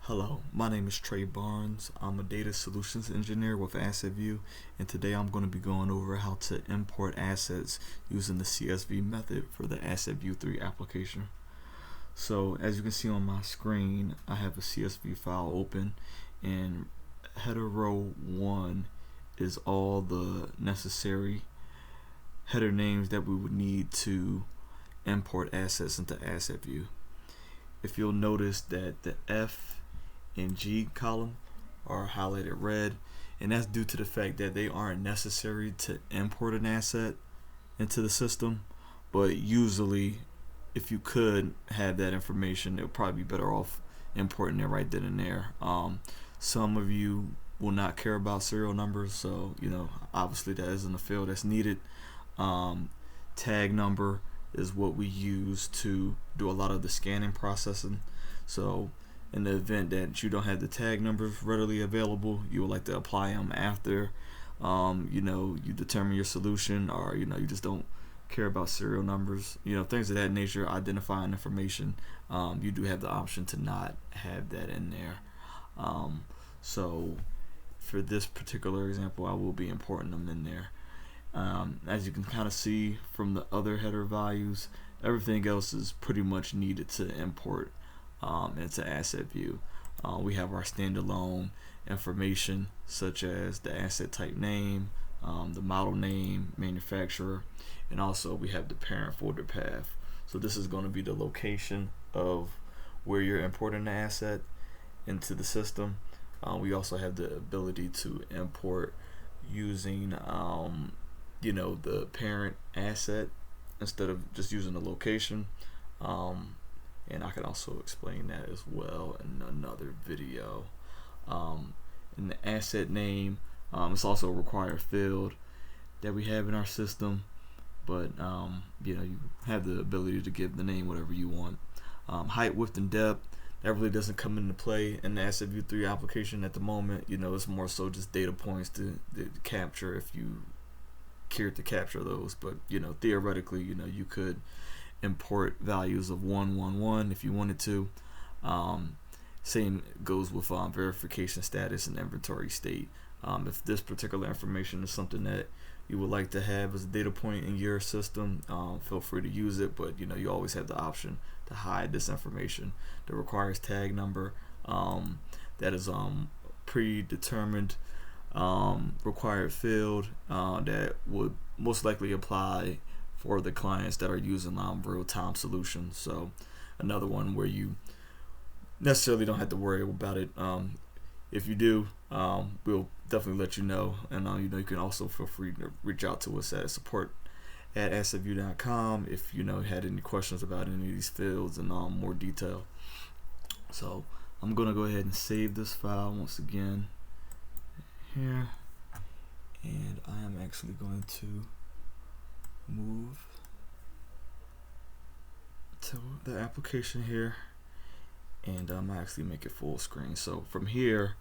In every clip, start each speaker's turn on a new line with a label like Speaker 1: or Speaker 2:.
Speaker 1: Hello, my name is Trey Barnes. I'm a data solutions engineer with Asset Vue, and today I'm going to be going over how to import assets using the CSV method for the Asset Vue 3 application. So as you can see on my screen, I have a CSV file open, and header row 1 is all the necessary header names that we would need to import assets into Asset Vue. If you'll notice that the F and G column are highlighted red, and that's due to the fact that they aren't necessary to import an asset into the system, but usually if you could have that information, it would probably be better off importing it right then and there. Some of you will not care about serial numbers, so obviously that isn't a field that's needed. Tag number is what we use to do a lot of the scanning processing. So in the event that you don't have the tag numbers readily available, you would like to apply them after you determine your solution, or you just don't care about serial numbers, things of that nature, identifying information. You do have the option to not have that in there. So for this particular example, I will be importing them in there. As you can kind of see from the other header values, everything else is pretty much needed to import into Asset Vue. We have our standalone information such as the asset type name, the model name, manufacturer, and also we have the parent folder path. So this is going to be the location of where you're importing the asset into the system. We also have the ability to import using the parent asset instead of just using the location, and I can also explain that as well in another video. In the asset name, it's also a required field that we have in our system, but you have the ability to give the name whatever you want. Height, width, and depth, that really doesn't come into play in the Asset Vue 3 application at the moment. It's more so just data points to capture if you care to capture those, but theoretically you could import values of 111 if you wanted to. Same goes with verification status and inventory state. If this particular information is something that you would like to have as a data point in your system, feel free to use it, but you always have the option to hide this information. That requires tag number, that is predetermined required field that would most likely apply for the clients that are using real-time solutions. So another one where you necessarily don't have to worry about it. If you do, we'll definitely let you know, and you can also feel free to reach out to us at support@assetvue.com if had any questions about any of these fields in more detail. So I'm gonna go ahead and save this file once again here, and I am actually going to move to the application here, and I actually make it full screen. So from here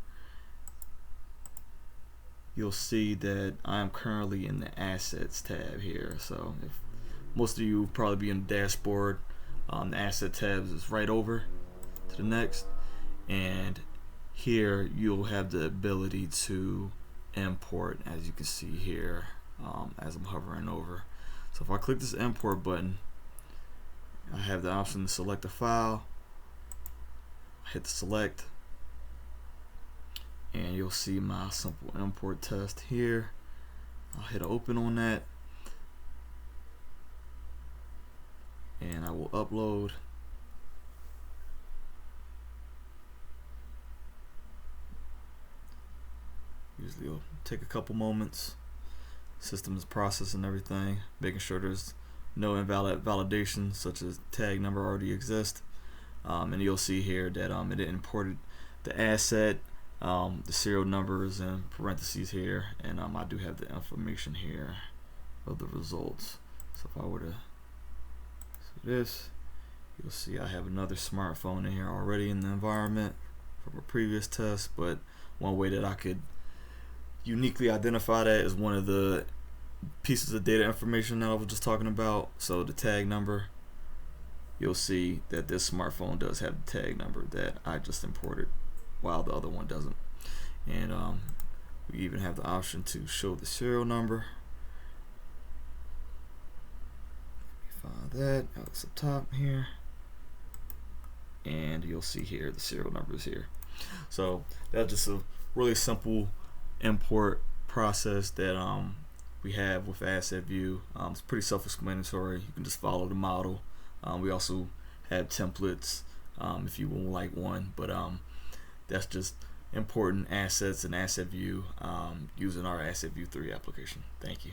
Speaker 1: you'll see that I am currently in the assets tab here. So if most of you will probably be in the dashboard, the asset tabs is right over to the next, and here you'll have the ability to import, as you can see here, as I'm hovering over. So if I click this import button, I have the option to select a file. I hit the select, and you'll see my simple import test here. I'll hit open on that, and I will upload. Usually it'll take a couple moments. System is processing everything, making sure there's no invalid validation such as tag number already exists, and you'll see here that it imported the asset, the serial numbers in parentheses here, and I do have the information here of the results. So if I were to see this, you'll see I have another smartphone in here already in the environment from a previous test, but one way that I could uniquely identify that is one of the pieces of data information that I was just talking about. So the tag number, you'll see that this smartphone does have the tag number that I just imported. while the other one doesn't. And we even have the option to show the serial number. Find that. It's up top here, and you'll see here the serial numbers here. So that's just a really simple import process that we have with Asset Vue. It's pretty self-explanatory. You can just follow the model. We also have templates if you would like one, but that's just importing assets in Asset Vue using our Asset Vue 3 application. Thank you.